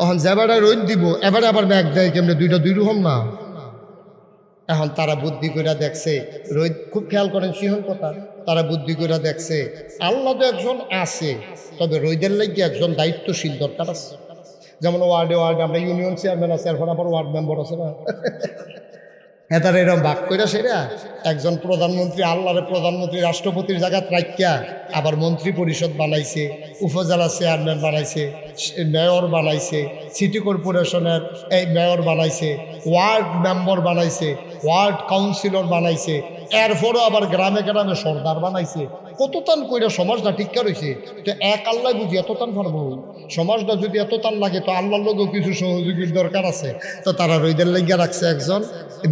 এখন যেবারে রোদ দিব এবারে আবার ব্যাগ দেয় কেমনে, দুইটা দুই রকম না। এখন তারা বুদ্ধি করে দেখছে, রোদ খুব খেয়াল করেন সিংহল কথা, তারা বুদ্ধি করে দেখছে আল্লাহ তো একজন আছে, তবে রোদের লাগে একজন দায়িত্বশীল দরকার আছে। যেমন ওয়ার্ডে ওয়ার্ডে আমরা ইউনিয়ন চেয়ারম্যান আছে, এখন আবার ওয়ার্ড মেম্বার আছে না। হ্যাঁ, তারা এরকম ভাগ করে সেরা একজন প্রধানমন্ত্রী, আল্লাহরে প্রধানমন্ত্রী রাষ্ট্রপতির জায়গা রাখিয়া আবার মন্ত্রী পরিষদ বানাইছে, উপজেলা চেয়ারম্যান বানাইছে, মেয়র বানাইছে, সিটি কর্পোরেশনের এই মেয়র বানাইছে, ওয়ার্ড মেম্বার বানাইছে, ওয়ার্ড কাউন্সিলর বানাইছে, এরপরও আবার গ্রামে গ্রামে সর্দার বানাইছে। কতটান কইরা সমাজটা ঠিকঠাক রয়েছে। তো এক আল্লাহ বুঝি এতটান পারবো? সমাজটা যদি এতটান লাগে তো আল্লাহর লোকও কিছু সহযোগীর দরকার আছে। তো তারা রইদের লেগিয়া রাখছে একজন,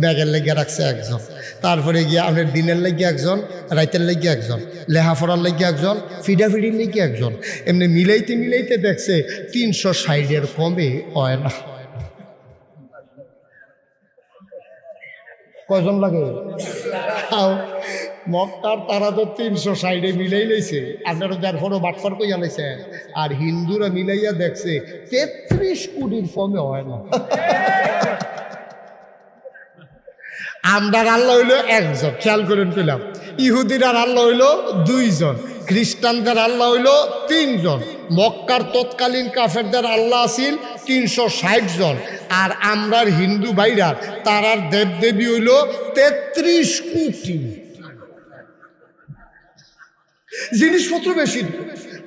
ব্যাগের লেগিয়া রাখছে একজন, তারপরে গিয়ে আপনার দিনের লেগে একজন, রাইতের লেগে একজন, লেহাফড়ার লেগে একজন, ফিডাফিডির লেগে একজন। এমনি মিলাইতে মিলাইতে দেখছে 360-এর কমে হয় না। কয়জন লাগে? মক্কার তারা তো 360-এ মিলাই লইছে, আপনারা যার ফটো বাটফার কইয়া লাইছে। আর হিন্দুরা মিলাইয়া দেখছে 33 কোটির কমে হয় না। আমরার আল্লাহ হইল একজন, খেয়াল করেন পেলাম। ইহুদিরার আল্লাহ হইল 2 জন, খ্রিস্টানদের আল্লাহ হইল 3 জন, মক্কার তৎকালীন কাফেরদের আল্লাহ আছিল 360 জন, আর আমরার হিন্দু ভাইরার তারার দেবদেবী হইল 33 কোটি। জিনিসপত্র বেশি,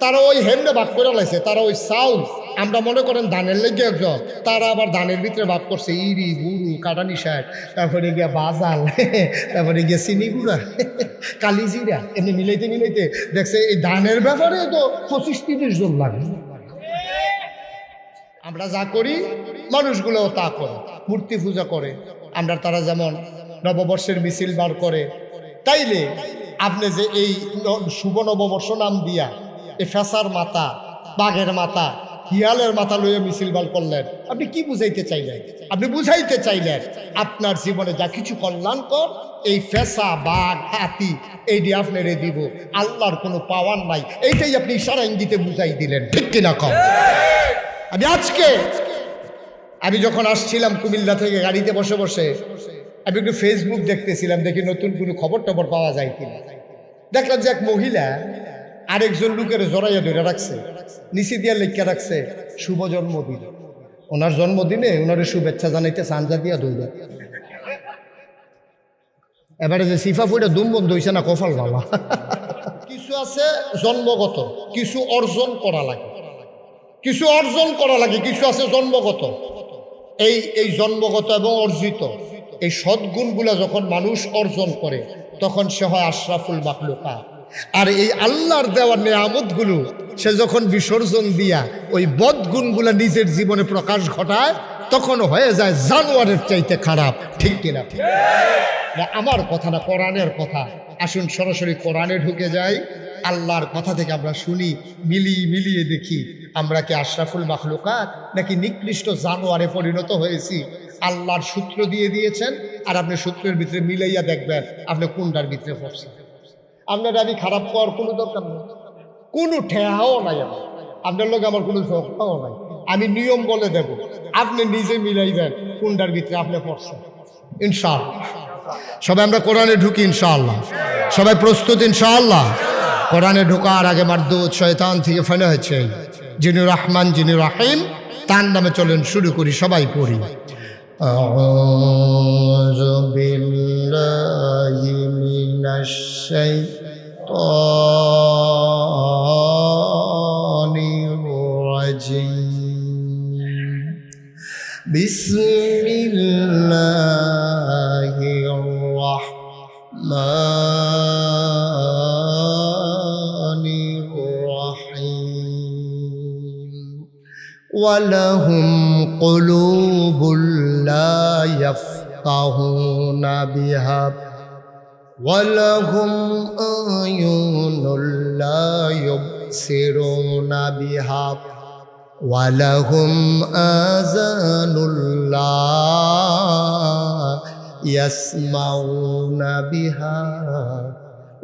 তারা ওই হেমনে ভাগ করে লাইছে। তারা ওই চাউল, আমরা মনে করেন ধানের লেগে একজন, তারা আবার ধানের ভিতরে ভাগ করছে ইরি গুরু কাটানি শাক, তারপরে গিয়া বাজাল, তারপরে গিয়া চিনি গুঁড়া, কালিজিরা, এমনি মিলাইতে মিলাইতে দেখছে এই ধানের ব্যাপারে তো 25-30 জন লাগে। আমরা যা করি মানুষগুলোও তা করে, মূর্তি পূজা করে। আমরা তারা যেমন নববর্ষের মিছিল বার করে, তাইলে আপনি যে এই শুভ নববর্ষ নাম দিয়া এই ফেসার মাথা, বাঘের মাথা, হিয়ালের মাথা লইয়া মিছিল বার করলেন, আপনি কি বুঝাইতে চাইলেন? আপনি বুঝাইতে চাইলেন আপনার জীবনে যা কিছু কল্যাণকর এই ফেসা, বাঘ, হাতি এইটি আপনারে দিব, আল্লাহর কোনো পাওয়ার নাই, এইটাই আপনি ইশারা ইঙ্গিতে বুঝাই দিলেন, ঠিক কিনা কম? আমি যখন আসছিলাম কুমিল্লা থেকে গাড়িতে বসে বসে আমি একটু ফেসবুক দেখতেছিলাম, দেখি নতুন কোনো খবর টবর পাওয়া যায় কিনা। দেখলাম যে এক মহিলা আরেকজন লোকের জড়াইয়া ধরে রাখছে, নিচে দিয়া লেখা রাখছে শুভ জন্মদিন। ওনার জন্মদিনে ওনার শুভেচ্ছা জানাইতে সানজা দিয়া দৌড়া। এবারে যে সিফা ফুটা দুম বন্ধ হয়েছে না, কপাল বাবা। কিছু আছে জন্মগত, কিছু অর্জন করা লাগে, কিছু অর্জন করা লাগে, কিছু আছে জন্মগত। এই জন্মগত এবং অর্জিত এই সদ্গুণগুলা যখন মানুষ অর্জন করে তখন সে হয় আশরাফুল মাখলুকাত। আর এই আল্লাহর দেওয়া নেয়ামতগুলো সে যখন বিসর্জন দিয়া ওই বদগুণগুলা নিজের জীবনে প্রকাশ ঘটায় তখন হয়ে যায় জানোয়ারের চাইতে খারাপ, ঠিক কিনা? আমার কথা না, কোরআনের কথা। আসুন সরাসরি কোরআনে ঢুকে যাই, আল্লাহর কথা থেকে আমরা শুনি, মিলিয়ে দেখি আমরা কি আশরাফুল মাখলুকাত নাকি নিকৃষ্ট জানোয়ারে পরিণত হয়েছি। আল্লাহর সূত্র দিয়ে দিয়েছেন, আর আপনি সূত্রের ভিতরে মিলাইয়া দেখবেন আপনি কোনটার ভিতরে পড়ছেন। আপনার আমি খারাপ পাওয়ার কোনো দরকার নেই, কোনো ঠেহাও নাই, আপনার লোক আমার কোনো ঝগড়াও নাই। আমি নিয়ম বলে দেব, আপনি নিজে মিলাইবেন কোনটার ভিতরে আপনি পড়ছেন। ইনশাআল্লাহ সবাই আমরা কোরআনে ঢুকি ইনশাআল্লাহ। সবাই প্রস্তুত ইনশাআল্লাহ? কোরআনে ঢোকার আগে মারদুদ শয়তান থেকে ফেলে হয়েছে, যিনি রহমান যিনি রহিম, তার নামে চলেন শুরু করি, সবাই পড়ি। আউযু বিল্লাহি মিনাশ শাইতানির রাজিম। বিসমিল্লাহির রাহমানির রাহিম। ওয়ালাহুম কুলুবুল লা ইয়াফকাহুনা বিহা ওয়ালাহুম আয়ুনুল লা ইউবসিরুনা বিহা ওয়ালাহুম আযানুল লা ইয়াসমাউনা বিহা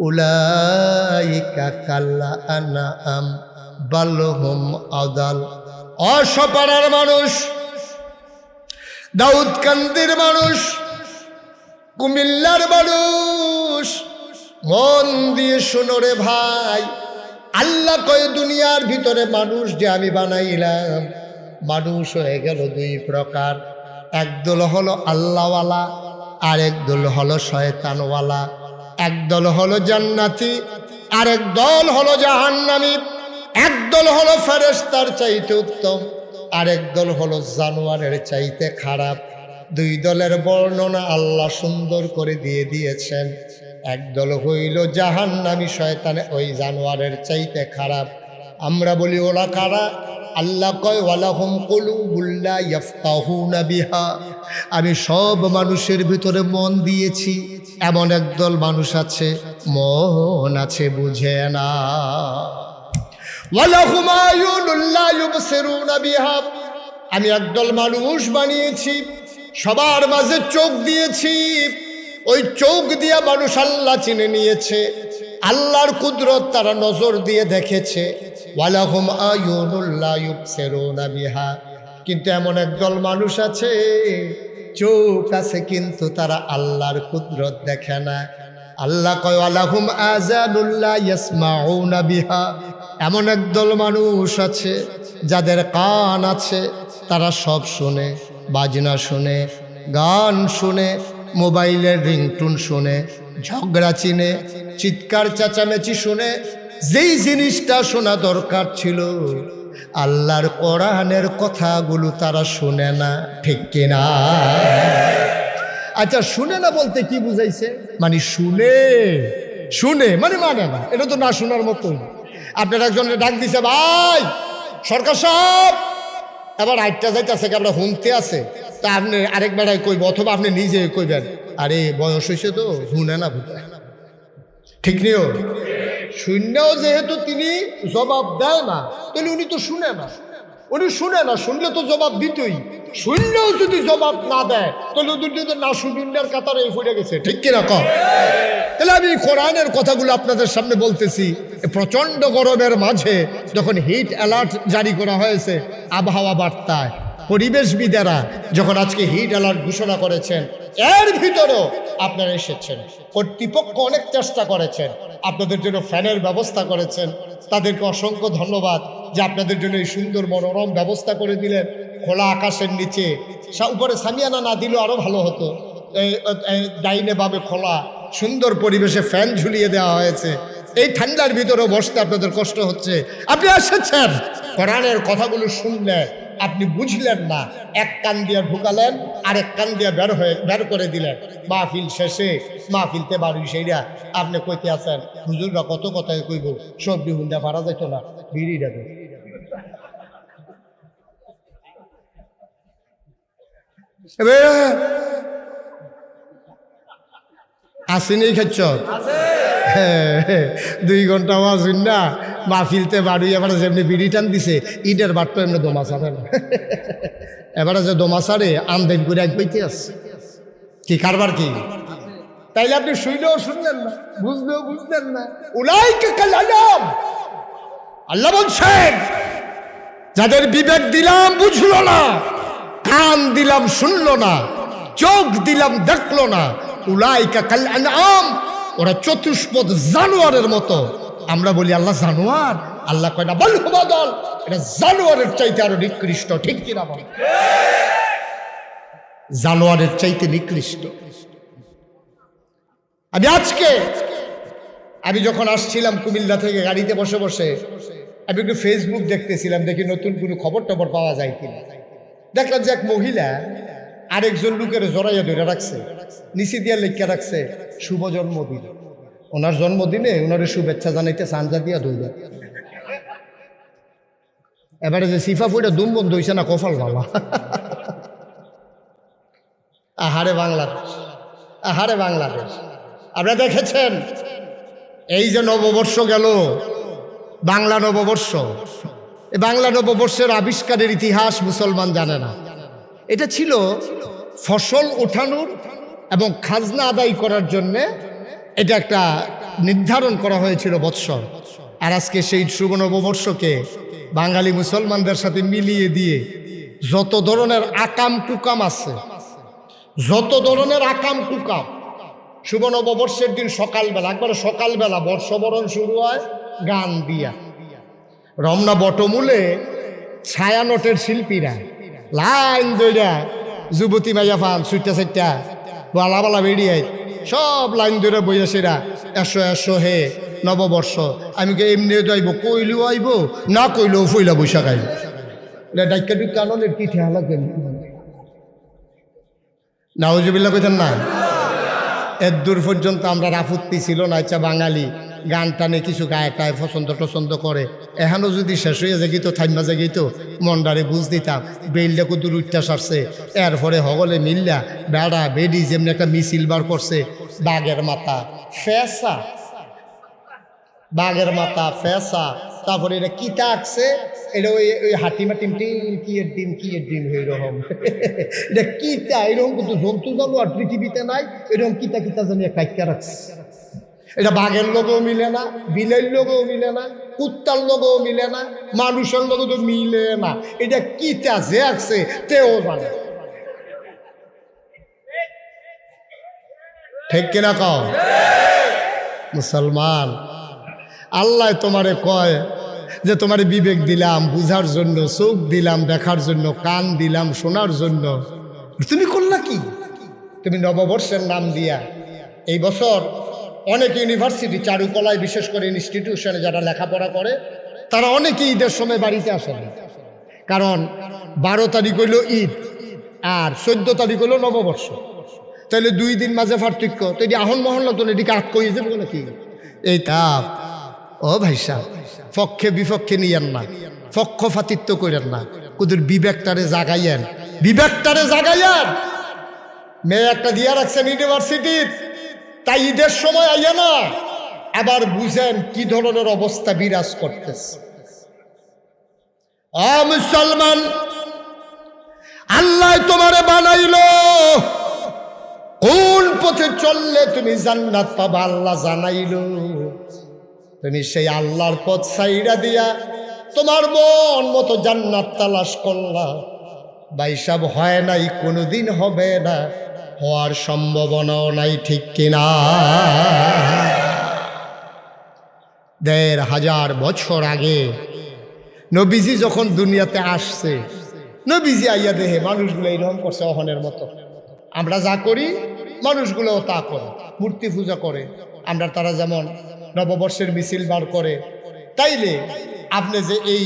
উলাইকা কাল আনআম বাল হুম আদাল অসপাড়ার মানুষ, দাউদকান্দির মানুষ, কুমিল্লার মানুষ, মন দিয়ে শোনো রে ভাই, আল্লাহ কয় দুনিয়ার ভিতরে মানুষ যে আমি বানাইলাম, মানুষ হয়ে গেল দুই প্রকার। একদল হলো আল্লাহওয়ালা, আর একদল হলো শয়তানওয়ালা। একদল হলো জান্নাতি, আরেক দল হলো জাহান্নামী। একদল হলো ফেরেশতার চাইতে উত্তম, আরেক দল হলো জানোয়ারের চাইতে খারাপ। দুই দলের বর্ণনা আল্লাহ সুন্দর করে দিয়ে দিয়েছেন। একদল হইল জাহান্নামী, শয়তান ওই জানোয়ারের চাইতে খারাপ। আমরা বলি ওরা কারা? আল্লাহ কয় ওয়ালাহুম কুলুবুল লা ইয়াফকাহুনা বিহা, আমি সব মানুষের ভিতরে মন দিয়েছি, এমন একদল মানুষ আছে মন আছে বুঝে না। ওয়ালাহুম আয়ুনুল লা ইউবসিরুনা বিহা, আমি একদল মানুষ বানিয়েছি, সবার মাঝে চোখ দিয়েছি, ওই চোখ দিয়ে মানুষ আল্লাহ চিনে নিয়েছে, আল্লাহর কুদরত তারা নজর দিয়ে দেখেছে। ওয়ালাহুম আয়ুনুল লা ইউবসিরুনা বিহা, কিন্তু এমন একদল মানুষ আছে চোখ আছে কিন্তু তারা আল্লাহর কুদরত দেখে না। আল্লাহ কয় ওয়ালাহুম আযানুল লা ইয়াসমাউনা বিহা, এমন একদল মানুষ আছে যাদের কান আছে, তারা সব শুনে, বাজনা শুনে, গান শুনে, মোবাইলের রিংটোন শুনে, ঝগড়া চিনে, চিৎকার চেঁচামেচি শুনে। যেই জিনিসটা শোনা দরকার ছিল আল্লাহর কোরআনের কথাগুলো তারা শুনে না, ঠিক কিনা? আচ্ছা, শুনে না বলতে কি বুঝাইছে? মানে শুনে শুনে মানে মানে না, এটা তো না শোনার মতোই। আপনার একজনের ডাক দিছে, ভাই সরকার সাহেব এবার আটটা যাইতেছে, আমরা হুনতে আছে, তা আপনি আরেক বেড়ায় কইব, অথবা আপনি নিজে কইবেন, আরে বয়স হয়েছে তো শুনে না বুঝে, ঠিক নিও। শূন্যও যেহেতু তিনি জবাব দেয় না, তাহলে উনি তো শুনে না, উনি শুনে না, শুনলে তো জবাব দিতই। শুনলেও যদি জবাব না দেয় তাহলে তো না শুনিনার কাতারে পড়ে গেছে, ঠিক কিনা কম? তাহলে আমি কোরআনের কথাগুলো আপনাদের সামনে বলতেছি। প্রচন্ড গরমের মাঝে যখন হিট অ্যালার্ট জারি করা হয়েছে আবহাওয়া বার্তায়, পরিবেশবিদেরা যখন আজকে হিট অ্যালার্ট ঘোষণা করেছেন, এর ভিতরেও আপনারা এসেছেন। কর্তৃপক্ষ অনেক চেষ্টা করেছেন, আপনাদের জন্য ফ্যানের ব্যবস্থা করেছেন, তাদেরকে অসংখ্য ধন্যবাদ যে আপনাদের জন্য এই সুন্দর মনোরম ব্যবস্থা করে দিলেন। খোলা আকাশের নিচে, উপরে সামিয়ানা না দিলেও আরো ভালো হতো, ডাইনে বামে খোলা সুন্দর পরিবেশে ফ্যান ঝুলিয়ে দেওয়া হয়েছে। এই ঠান্ডার ভিতরে বসতে আপনাদের কষ্ট হচ্ছে, আপনি এসেছেন, কোরআনের কথাগুলো শুনলেন, আপনি বুঝলেন না, এক কান দিয়ে ঢুকালেন, আরেক কান দিয়ে বের করে দিলেন। মাহফিল শেষে মাহফিলতে বাড়ি সেইরা আপনি কইতে আছেন, হুজুররা কত কথায় কইব, সবজি হুন্ডা পারা যেত না, বিড়ি যাবে। আসেনি খাচ্ছ 2 ঘন্টা আওয়াজ না মাহফিলতে বাড়ি, এবারে যেমনি বিড়ি টান দিছে, ঈদের বাট্ট এমনি দোমা ছাড়ে না, এবারে যে দোমা ছাড়ে আমদানি করে এক বইতে আসছে, কি কারবার কি? তাইলে আপনি শুইলেও শুনলেন না, বুঝলেও বুঝলেন না। উলাইকা কাল আনাম, আল্লাহ বলছেন যাদের বিবেক দিলাম বুঝলো না, কান দিলাম শুনলো না, চোখ দিলাম দেখলো না, উলাইকা কাল আনাম, ওরা চতুষ্পদ জানোয়ারের মতো। আমরা বলি আল্লাহ জানোয়ার, আল্লাহ কয় না, বল হুমাদল, এটা জানোয়ারের চাইতে আরো নিকৃষ্ট, ঠিক কিনা বল? জানোয়ারের চাইতে নিকৃষ্ট। আমি যখন আসছিলাম কুমিল্লা থেকে গাড়িতে বসে বসে আমি একটু ফেসবুক দেখতেছিলাম, দেখি নতুন কোনো খবর টবর পাওয়া যায় কিনা। দেখলাম যে এক মহিলা আরেকজন লোকের জড়াইয়া ধরে রাখছে, নিচে দিয়ে লেখা রাখছে শুভ জন্মদিন। ওনার জন্মদিনে ওনারে শুভেচ্ছা জানাইতে সানজা দিয়া দইয়া। এবারে যে সিফা ফুইটা দুম বন্ধ হইছে না, কপাল ভালা। আহারে বাংলাদেশ, আহারে বাংলাদেশ। আপনারা দেখেছেন এই যে নববর্ষ গেল, বাংলা নববর্ষ, এই বাংলা নববর্ষের আবিষ্কারের ইতিহাস মুসলমান জানে না। এটা ছিল ফসল ওঠানোর এবং খাজনা আদায় করার জন্যে, এটা একটা নির্ধারণ করা হয়েছিল বৎসর। আর আজকে সেই শুভ নববর্ষকে বাঙালি মুসলমানদের সাথে মিলিয়ে দিয়ে যত ধরনের আকাম কুকাম আছে, যত ধরনের আকাম কুকাম, শুভ নববর্ষের দিন সকালবেলা, একবারে সকালবেলা বর্ষবরণ শুরু হয় গান দিয়া। রমনা বটমূলে ছায়ানটের শিল্পীরা লাইন দইরা যুবতী মাইয়া ফান সুইটা সাইটা বালা বালা বেরিয়ে সব লাইন ধরে বইয়া সেরা এসো এসো হে নববর্ষ। আমি কে এমনি আইব, কইলেও আইব, না কইলেও ফইলা বৈশাখ আইব। এটা ডাক্কা টুক্কা আনন্দের কি ঠেয়া লাগবে নাউজুবিল্লাহ কইতেন না। এর দূর পর্যন্ত আমরা রাফুত্তি ছিল না। আচ্ছা বাঙালি গান টানে কিছু গায়ে টায় পছন্দ টছন্দ করে, এখানেও যদি শেষ হয়ে যায় তো থাইমা যায় তো মনডারে বুঝ দিতাম বেলটা কত উঠটা সারছে। এরপরে হগলে মিল্লা বেড়া বেডি যেমনি একটা মিছিল বার করছে, বাঘের মাথা ফেসা, বাঘের মাথা ফেসা, তারপরে এটা কিতা আঁকছে, এটা ওই ওই হাটিমা টিম টিম কি এর ডিম এরকম এটা কিতা এরকম কিন্তু জন্তু জানোয়ার পৃথিবীতে নাই এরকম কিতা কিতা জানি কাইকা রাখছে। এটা বাঘের লোকেও মিলে না, বিলের লোকেও মিলে না, কুত্তার লোকেও মিলে না, মানুষের লোকে তো মিলে না। এটা কিতা যে আঁকছে তেও জানে, ঠিক কিনা কও মুসলমান? আল্লাহ তোমারে কয় যে তোমারে বিবেক দিলাম বুঝার জন্য, চোখ দিলাম দেখার জন্য, কান দিলাম শোনার জন্য, তুমি করলা কি? তুমি নববর্ষের নাম দিয়া এই বছর অনেক ইউনিভার্সিটি চারুকলায় বিশেষ করে ইনস্টিটিউশনে যারা লেখাপড়া করে তারা অনেকেই ঈদের সময় বাড়িতে আসেন, কারণ 12 তারিখ হইল ঈদ আর 14 তারিখ হইল নববর্ষ, তাহলে 2 দিন মাঝে পার্থক্য। তো এটি আহন মহল্লা তো এটিকে আট কই যাবে নাকি? এই তাপ ও ভাই সাহেব, পক্ষে বিপক্ষে নিয়েন না, পক্ষপাতিত্ব করেন না, কুদুর বিবেকটারে জাগাইয়েন, বিবেকটারে জাগাইয়েন। মেয়ে একটা দিয়া রাখছেন ইউনিভার্সিটির, তাই ঈদের সময় আইয়া না আবার বুঝেন কি ধরনের অবস্থা বিরাজ করতেছে। মুসলমান, আল্লাহ তোমারে বানাইলো, কোন পথে চললে তুমি জান্নাত পাবা আল্লাহ জানাইলো। তুমি সেই আল্লাহর পথ সাইরা দিয়া তোমার মন মতো জান্নাত তালাশ করলা, বাইসাব হয় নাই, কোনোদিন হবে না, হওয়ার সম্ভাবনাও নাই, ঠিক কিনা? 1500 বছর আগে নবীজি যখন দুনিয়াতে আসছে, নবীজি আইয়া দেহে মানুষগুলো এইরকম করছে অহনের মতো। আমরা যা করি মানুষগুলোও তা করে, মূর্তি পূজা করে। আমরা তারা যেমন নববর্ষের মিছিল বার করে, তাইলে আপনি যে এই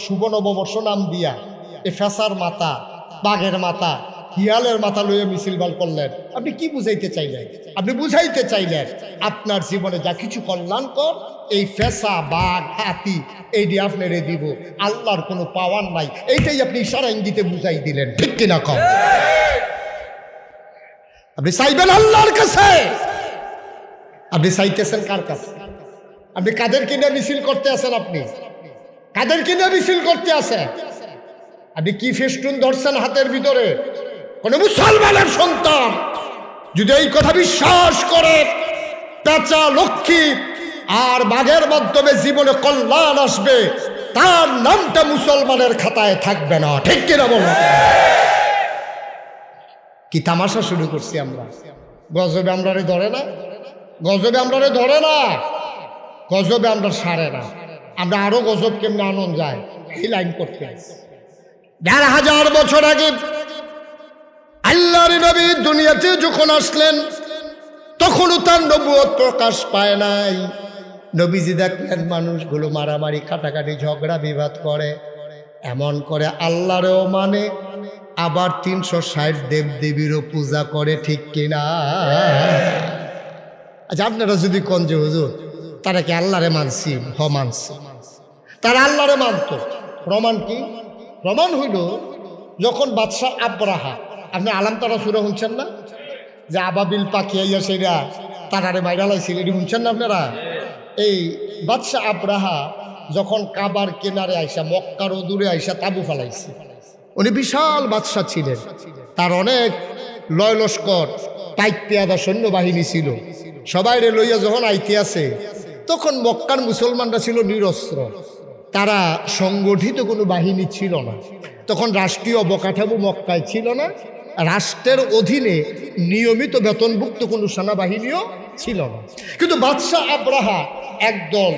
শুভ নববর্ষ নাম দিয়া এই ফেসার মাথা, বাঘের মাথা, হিয়ালের মাথা লইয়া মিছিল বার করলেন, আপনি কি বুঝাইতে চাইলেন? আপনি বুঝাইতে চাইলেন আপনার জীবনে যা কিছু কল্যাণকর এই ফেসা বাঘ হাতি এইটি আপনারে দিব, আল্লাহর কোনো পাওয়ার নাই, এইটাই আপনি ইশারা ইঙ্গিতে বুঝাই দিলেন, ঠিক কিনা কম? আপনি চাইবেন আল্লাহর কাছে, আপনি চাইতেছেন কার কাছে? আপনি কাদেরকে নিয়ে মিছিল করতে আছেন? আপনি কাদেরকে নিয়ে মিছিল করতে আছেন? আপনি কি ফেস্টুন ধরছেন হাতের ভিতরে? কোন মুসলমানের সন্তান যদি এই কথা বিশ্বাস করে পেঁচা লক্ষ্মী আর বাঘের মাধ্যমে জীবনে কল্যাণ আসবে, তার নামটা মুসলমানের খাতায় থাকবে না, ঠিক কিনা বলো? কি তামাশা শুরু করছি আমরা? গজবে আমরারে ধরে না, গজবে আমরারে ধরে না, গজবে আমরা সারে না। আমরা আরো গজব কেমনে আনন্দ যায় এই লাইন করতে। 1500 বছর আগে আল্লাহর নবী দুনিয়াতে যখন আসলেন তখনও তার নবুয়ত প্রকাশ পায় নাই। নবীজি দেখলেন মানুষগুলো মারামারি কাটাকাটি ঝগড়া বিবাদ করে, এমন করে আল্লাহরেও মানে, আবার 360 দেবদেবীরও পূজা করে, ঠিক কিনা? আচ্ছা আপনারা যদি কোন যে হুজুর তারা কি আল্লাহরে মানছি? মানছি, তারা আল্লাহরে মানত। প্রমাণ কি? প্রমাণ হইল যখন বাদশাহ আব্রাহা, আপনি আলাম তারা সুরা শুনছেন না, যে আবাবিল পাখি আইয়া সেরা তারারে মাইরা লাইছিল, এটি শুনছেন না আপনারা? এই বাদশাহ আব্রাহা যখন কাবার কিনারে আইসা, মক্কার দূরে আইসা তাবু ফালাইছে, উনি বিশাল বাদশাহ ছিলেন, তার অনেক লয় লস্কর পাইক পেয়াদা সৈন্যবাহিনী ছিল। সবাই লইয়া যখন আইতে আছে তখন মক্কার মুসলমানরা ছিল নিরস্ত্র, তারা সংগঠিত কোনো বাহিনী ছিল না, তখন রাষ্ট্রীয় অবকাঠামো মক্কায় ছিল না, রাষ্ট্রের অধীনে নিয়মিত বেতনভুক্ত কোনো সেনাবাহিনীও ছিল না। কিন্তু বাদশাহ আব্রাহা একদল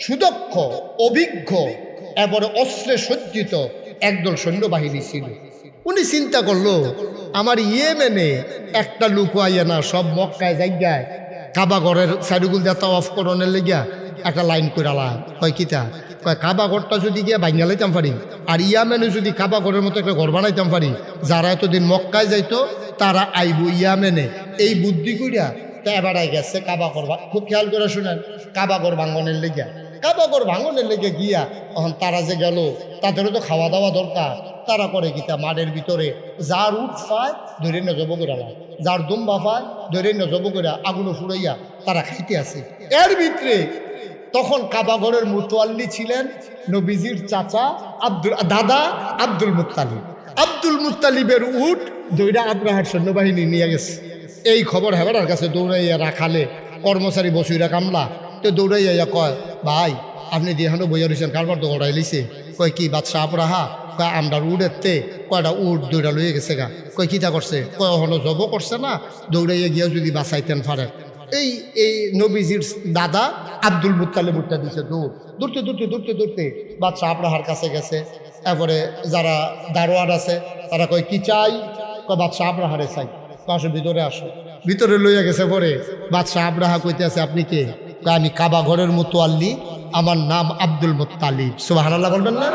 সুদক্ষ অভিজ্ঞ এবারে অস্ত্রে সজ্জিত একদল সৈন্যবাহিনী ছিল। উনি চিন্তা করলো, আমার ইয়েমেনে একটা লুক আইয়া না সব মক্কায় জায়গায় কাবাগরের সাইডুগুল দিয়ে তাওয়াফ করণের লেগিয়া একটা লাইন করে আলা কয় কিতা কয় কাবাগরটা যদি গিয়া বাইঙ্গা লাইতাম পারি আর ইয়ামেনে যদি কাবাগরের মতো একটা ঘর বানাইতাম পারি, যারা এতদিন মক্কায় যাইতো তারা আইব ইয়ামেনে, এই বুদ্ধি কইরা তা এবারে গেছে কাবাগর। খুব খেয়াল করে শুনেন, কাবাগর ভাঙ্গনের লেগিয়া কাবাগর ভাঙ্গনের লেগে গিয়া তখন তারা যে গেল, তাদেরও তো খাওয়া দাওয়া দরকার। তারা করে গীতা মাঠের ভিতরে যার উঠ পায় ধরে নজব করে, যার দুম্বা পায় ধরে নজব করে আগুনো ফুরাইয়া তারা খাইতে আছে। এর ভিতরে তখন কাবাগরের মুতোয়াল্লি ছিলেন নবীজির চাচা দাদা আব্দুল মুত্তালিব। আব্দুল মুত্তালিবের উট দইরা আব্রাহার সৈন্যবাহিনী নিয়ে গেছে। এই খবর হেবারার কাছে দৌড়াইয়া রাখালে কর্মচারী বসুইরা কামলা তো দৌড়াইয়া কয়, ভাই আপনি দিহানো বইয়া রয়েছেন কারবার তো গড়াই লিছে। কয় কি বাদশাহ আব্রাহা? কয় আমরা উড়েতে কয়টা উট দৌড়া লইয়া গেছে গা। কয় কিতা করছে? কয় হলো জব করছে না, দৌড়াইয়া গিয়া যদি বাঁচাইতেন পারে। এই নবীজির দাদা আব্দুল মুত্তালিব উঠতে দিছে দৌড়তে বাদশাহ আব্রাহার কাছে গেছে। এরপরে যারা দারোয়ান আছে তারা কয় কি চাই? কয় বাদশাহ আব্রাহারে চাই। আসো ভিতরে আসো। ভিতরে লইয়া গেছে। পরে বাদশাহ আব্রাহা কইতে আছে, আপনি কে? আমি কাবাগরের মুতোয়াল্লি, আমার নাম আব্দুল মুত্তালিব। সুবহানাল্লাহ বলবেন না?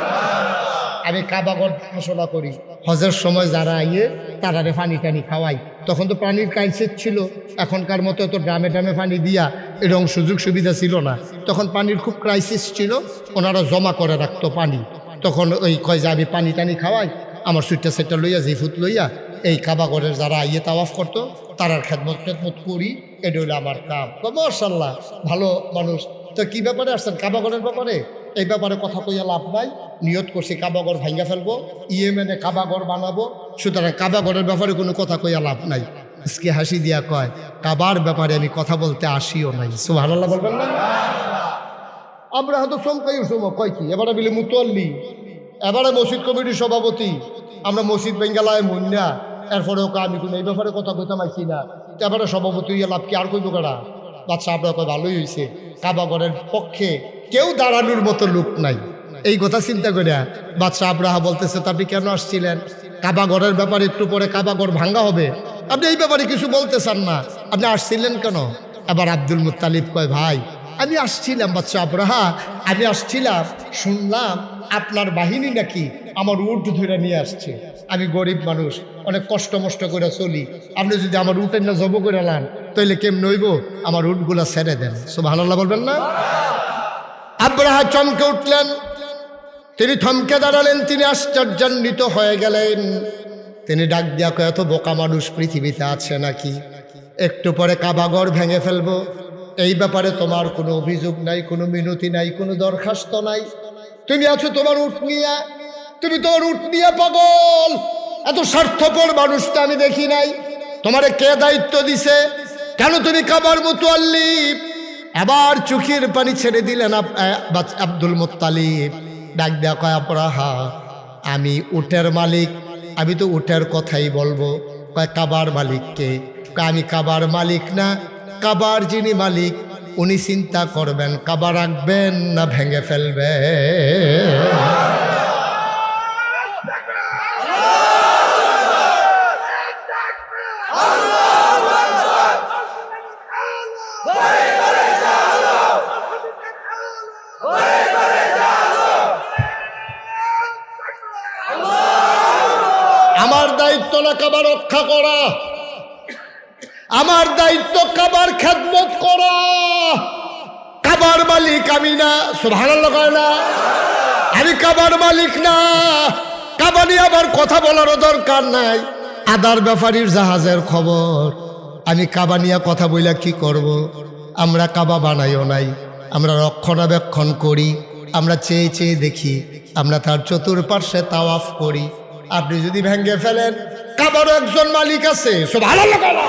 আমি কাবাগর দেখাশোনা করি, হজের সময় যারা আইয়ে তারারে পানি টানি খাওয়াই। তখন তো পানির ক্রাইসিস ছিল, এখনকার মতো তো ড্রামে পানি দিয়া এরকম সুযোগ সুবিধা ছিল না। তখন পানির খুব ক্রাইসিস ছিল, ওনারা জমা করে রাখতো পানি। তখন ওই কয় যে আমি পানি টানি খাওয়াই, আমার সুইটটা সেটটা লইয়া জিফুত লইয়া এই কাবাগরের যারা আইয়ে তাওয়াফ করতো তারার খেদমত করি, এটা হইলো আমার কাম। মাশাআল্লাহ, ভালো মানুষ। তো কি ব্যাপারে আসছেন? কাবাগরের ব্যাপারে। এই ব্যাপারে কথা কইয়া লাভ নাই, নিয়ত করছি কাবাগর ভাঙ্গা ফেলবো, ইয়েমেনে কাবাগর বানাবো, সুতরাং কাবাগরের ব্যাপারে কোনো কথা কইয়া লাভ নাই। আজকে হাসি দিয়া কয়, কাবার ব্যাপারে আমি কথা বলতে আসিও নাই। সুবহানাল্লাহ বলবেন না? আমরা হয়তো চমকাই উঠবো, কয় কি এবারে বলি মুতোয়াল্লি, এবারে মসজিদ কমিটির সভাপতি, আমরা মসজিদ বেঙ্গালায় মন্যা, এরপরেও আমি কোনো এই ব্যাপারে কথা কইতাম আইছি না। এবারে সভাপতি হইয়া লাভ কি? আর কইব কারা? বাদশাহ আপনার কয় ভালোই হয়েছে, কাবাগরের পক্ষে কেউ দাঁড়ানোর মতো লোক নাই। এই কথা চিন্তা করিয়া বাদশাহ আব্রাহা বলতেছে, তা আপনি কেন আসছিলেন? কাবাগরের ব্যাপারে একটু পরে কাবাগর ভাঙ্গা হবে, আপনি এই ব্যাপারে কিছু বলতে চান না, আপনি আসছিলেন কেন? এবার আব্দুল মুত্তালিব কয়, ভাই আমি আসছিলাম বাদশাহ আব্রাহা, আমি আসছিলাম, শুনলাম আপনার বাহিনী নাকি আমার উট ধরে নিয়ে আসছে। আমি গরিব মানুষ, অনেক কষ্ট মষ্ট করে চলি, আপনি যদি আমার উটের না জব করে লান তাইলে কেমন হইব? আমার উটগুলা ছেড়ে দেন। সুবহানাল্লাহ বলবেন না? আব্রাহা চমকে উঠলেন, তিনি থমকে দাঁড়ালেন, তিনি আশ্চর্যান্বিত হয়ে গেলেন। তিনি ডাক দিয়া কয়, এত বোকা মানুষ পৃথিবীতে আছে নাকি? একটু পরে কাবাগর ভেঙে ফেলবো, এই ব্যাপারে তোমার কোনো অভিযোগ নাই, কোনো মিনতি নাই, কোনো দরখাস্ত নাই। তুমি আছো তোমার উট নিয়া, তুমি তোমার উট নিয়া পাগল। এত স্বার্থপর মানুষটা আমি দেখি নাই। তোমারে কে দায়িত্ব দিছে? কেন তুমি কাবার মুতোয়াল্লি? এবার চোখের পানি ছেড়ে দিলেন আব্দুল মুত্তালিব। ডাক দেয়া কয়, আব্রাহা আমি উটের মালিক, আমি তো উটের কথাই বলবো। কয় কাবার মালিককে? আমি কাবার মালিক না, কাবার যিনি মালিক উনি চিন্তা করবেন কাবা রাখবেন না ভেঙে ফেলবে। আমার দায়িত্ব না কাবা রক্ষা করা, আমার দায়িত্ব কাবার খেদমত করা। কাবার মালিক আমি না। সুবহানাল্লাহ কয় না? আমি কাবার মালিক না। কাবা নিয়ে আবার কথা বলারও দরকার নাই। আদার ব্যাপারীর জাহাজের খবর, আমি কাবা নিয়ে কথা বইলা কি করব? আমরা কাবা বানাইও নাই, আমরা রক্ষণাবেক্ষণ করি, আমরা চেয়ে চেয়ে দেখি, আমরা তার চতুর্পার্শ্বে তাওয়াফ করি। আপনি যদি ভেঙে ফেলেন, কাবারও একজন মালিক আছে। সুবহানাল্লাহ কয় না?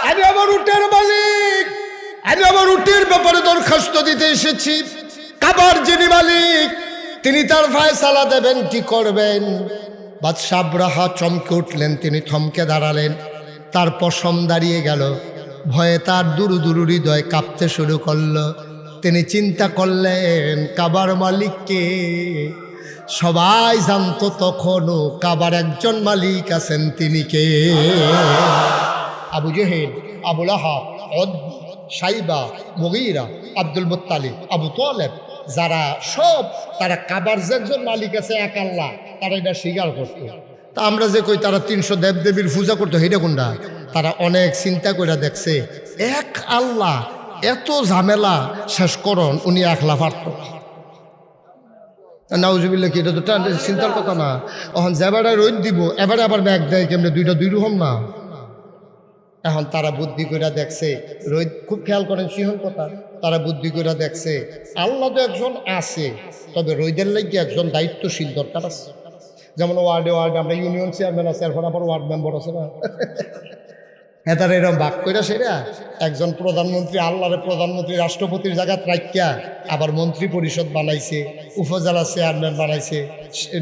আমি আমার উটের মালিক, আমি আমার উটের ব্যাপারে দরখাস্ত দিতে এসেছি। কাবার যিনি মালিক তিনি তার ফায়সালা দেবেন, কি করবেন। বাদশাহ আব্রাহা চমকে উঠলেন, তিনি থমকে দাঁড়ালেন, তার পশম দাঁড়িয়ে গেল, ভয়ে তার দুরু দুরু হৃদয় কাঁপতে শুরু করলো। তিনি চিন্তা করলেন কাবার মালিককে। সবাই জানতো তখনও কাবার একজন মালিক আছেন, তিনি কে? Abu Jahl, Abu Lahab, Utba, Shaiba, Mughira, Abdul Muttalib, Abu Talib, যারা সব তারা কাবার যে একজন মালিক আছে এক আল্লাহ, তারা এটা স্বীকার করত। তা আমরা যে কই তারা 300 দেবদেবীর পূজা করতো, হেটা কোনটা? তারা অনেক চিন্তা করে দেখছে এক আল্লাহ এত ঝামেলা শেষ করন উনি একলা পারত। নাউজুবিল্লাহ, কি এটা তো চিন্তার কথা না। এখন যেবারে রোদ দিব এবারে আবার ব্যাগ দেয় কেমনে, দুইটা দুই রকম না। এখন তারা বুদ্ধি করে দেখছে, রোদ খুব খেয়াল করেন সিহন কথা, তারা বুদ্ধি করে দেখছে আল্লাহ তো একজন আছে, তবে রোদের লাগে একজন দায়িত্বশীল দরকার আছে। যেমন ওয়ার্ডে ওয়ার্ডে আমরা ইউনিয়ন চেয়ারম্যান আছে, এরপর আবার ওয়ার্ড মেম্বার আছে না, হ্যাঁ তারা এরকম ভাগ করে সেরা একজন প্রধানমন্ত্রী, আল্লাহরে প্রধানমন্ত্রী রাষ্ট্রপতির জায়গায় রাখিয়া আবার মন্ত্রী পরিষদ বানাইছে, উপজেলা চেয়ারম্যান বানাইছে,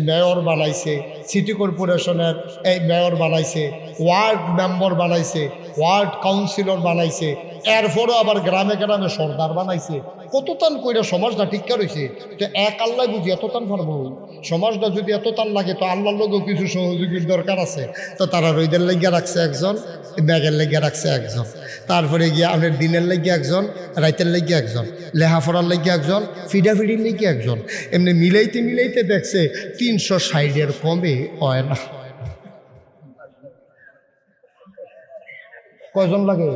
মেয়র বানাইছে, সিটি কর্পোরেশনের এই মেয়র বানাইছে, ওয়ার্ড মেম্বার বানাইছে, ওয়ার্ড কাউন্সিলর বানাইছে, এরপরও আবার গ্রামে গ্রামে সর্দার বানাইছে। কত টান কইরা সমাজটা ঠিকঠাক রয়েছে। তো এক আল্লাহ বুঝি এত টান পারবো? সমাজটা যদি এত টান লাগে তো আল্লাহর লোকেও কিছু সহযোগীর দরকার আছে। তো তারা রোদের লেগে রাখছে একজন, ব্যাগের লেগে রাখছে একজন, তারপরে গিয়ে আপনার দিনের লেগে একজন, রাইতের লেগে একজন, লেহাফড়ার লেগে একজন, ফিডাফিডির লেগে একজন। এমনি মিলাইতে মিলাইতে দেখছে 360 কমে হয় না। কয়জন লাগে?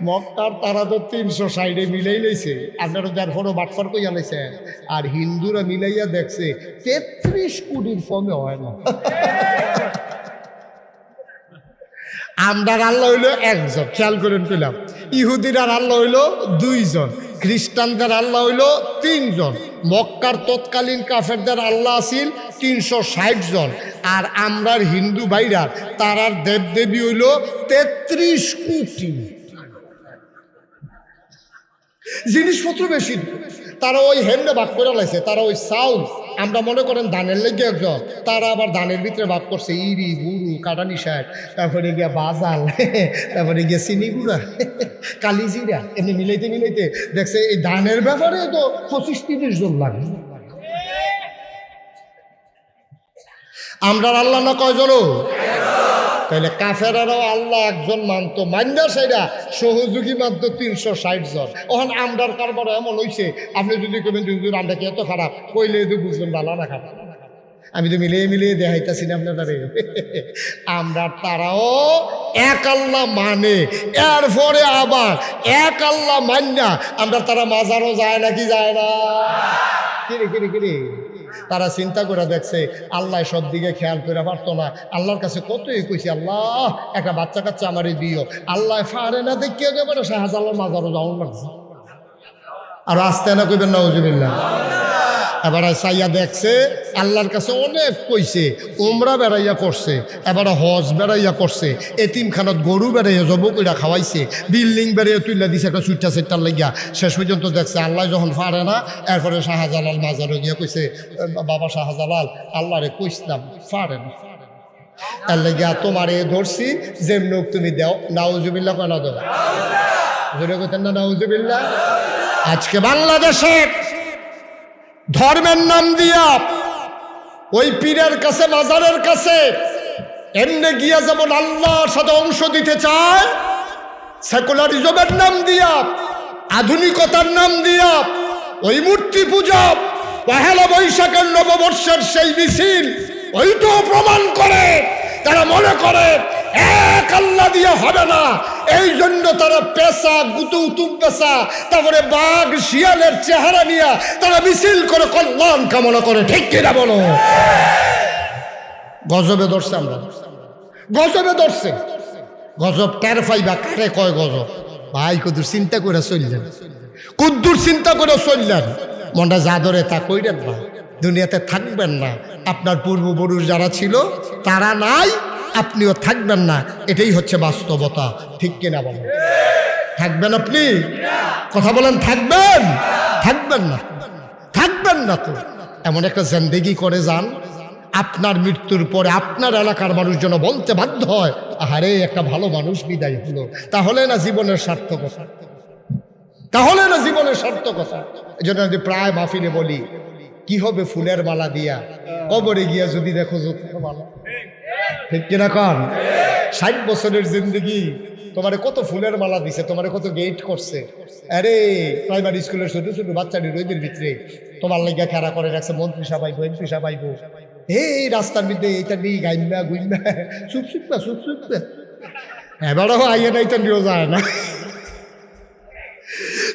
মক্কার তারা তো 360 মিলাই লইছে, আপনারা যার ফোনও বাটফার কইয়া লাইছে। আর হিন্দুরা মিলাইয়া দেখছে 33 কোটির কমে হয় না। আমরার আল্লাহ হইল একজন, খেয়াল করেন পেলাম। ইহুদিরার আল্লাহ হইল 2 জন, খ্রিস্টানদের আল্লাহ হইল 3 জন, মক্কার তৎকালীন কাফেরদের আল্লাহ আছিল 360 জন, আর আমরার হিন্দু ভাইরা তারার দেবদেবী হইল 33 কোটি। জিনিসপত্র বেশি, তারা ওই হেমনে ভাগ করে লাইছে। তারা ওই চাউল, আমরা মনে করেন ধানের লেগে একজন, তারা আবার ধানের ভিতরে ভাগ করছে ইরি গুরু কাটানি শাক, তারপরে গিয়া বাজাল, তারপরে গিয়া চিনি গুঁড়া, কালিজিরা, এমনি মিলাইতে মিলাইতে দেখছে এই ধানের ব্যাপারে তো 25-30 জন লাগে। আমরা আল্লাহ না কয়জন? তাহলে কাফেরারও আল্লাহ একজন মানতো, মান্যা সেটা সহযোগী মানতো 360 জন। ওখানে আমরার কারবার এমন হয়েছে, আপনি যদি কেবেন আমরা কি এত খারাপ কইলে তো বুঝবেন ভালো না খারাপ। আমি তো মিলিয়ে মিলিয়ে দেখাইতেছি না আপনারা। আমরা তারাও এক আল্লাহ মানে, এরপরে আবার এক আল্লাহ মান্যা আমরা তারা মাজারও যায় নাকি যায় না? কিরে কিরে কিরে তারা চিন্তা করে দেখছে আল্লাহ সব দিকে খেয়াল করে পারতো না। আল্লাহর কাছে কতই কইছি, আল্লাহ একটা বাচ্চা কাচ্চা আমারই দিও। আল্লাহ ফারে না দেখিয়ে যাবে শাহজালাল মাজারও যাওয়ার লাগছে। আর আসতে না কইবেন নাউজুবিল্লাহ। এবার সাইয়া দেখছে আল্লাহর কাছে অনেক কইছে, উমরা বেড়াইয়া করছে, এবার হজ বেড়াইয়া করছে, এতিমখানাত গরু বেড়াইয়া জব কইরা খাওয়াইছে, বিল্ডিং বেড়াইয়া তুইলা দিছে একটা সুইটা সেটটার লাগিয়া। শেষ পর্যন্ত দেখছে আল্লাহ যখন পারে না, এরপরে শাহজালাল মাজারে গিয়া কইছে, বাবা শাহজালাল আল্লাহরে কইসলাম পারে না, এর লাগিয়া তোমারে ধরছি, যেমন তুমি দাও। নাউজুবিল্লাহ কেনা দাও, জোরে কইতেন না নাউজুবিল্লাহ। আজকে বাংলাদেশে ধর্মের নাম দিয়া ওই পীরের কাছে মাজারের কাছে এমনি গিয়া যেমন আল্লাহর সাথে অংশ দিতে চায়, সেকুলারিজমের নাম দিয়া, আধুনিকতার নাম দিয়া ওই মূর্তি পূজা, পহেলা বৈশাখের নববর্ষের সেই মিছিল ওইটাও প্রমাণ করে। তারা মনে করে এক আল্লাহ দিয়ে হবে না, এই জন্য তারা পেশা গুতু উতুম পেশা, তারপরে বাঘ শিয়ালের চেহারা নিয়ে তারা মিছিল করে কল্যাণ কামনা করে। ঠিক কিনা বলো? গজবে ধরছে, আমরা গজবে ধরছে। গজব টের পাইবা কারে কয় গজব? ভাই কদ্দুর চিন্তা করে চললেন, কদ্দুর চিন্তা করে চললেন, মনটা যা ধরে তা কইরেন না, দুনিয়াতে থাকবেন না। আপনার পূর্বপুরুষ যারা ছিল তারা নাই, আপনিও থাকবেন না, এটাই হচ্ছে বাস্তবতা। ঠিক কিনা বলেন? থাকবেন আপনি? কথা বলেন, থাকবেন? থাকবেন না, থাকবেন না তো। এমন একটা জিন্দেগি করে যান, আপনার মৃত্যুর পরে আপনার এলাকার মানুষ যেন বলতে বাধ্য হয়, আহারে একটা ভালো মানুষ বিদায় হলো। তাহলে না জীবনের সার্থকতা, তাহলে না জীবনের সার্থকতা। এই জন্য যদি প্রায় মাহফিলে বলি, কি হবে ফুলের মালা দিয়া কবরে গিয়া যদি দেখো জুতার মালা, ঠিক কিনা কন? 60 বছরের জিন্দগি তোমারে কত ফুলের মালা দিছে, তোমারে কত গেট করছে। আরে প্রাইমারি স্কুলের ছোট ছোট বাচ্চাটি রোদের ভিতরে তোমার লাগিয়া খেলা করে রাখছে, মন্ত্রী সাবাইবো, এমপি সাবাইবো, এই রাস্তার মধ্যে এইটা নিয়ে গাইমা গুইমা চুপ চুপা চুপ চুপা, এবারও আইয়া না এটা নিয়েও যায় না।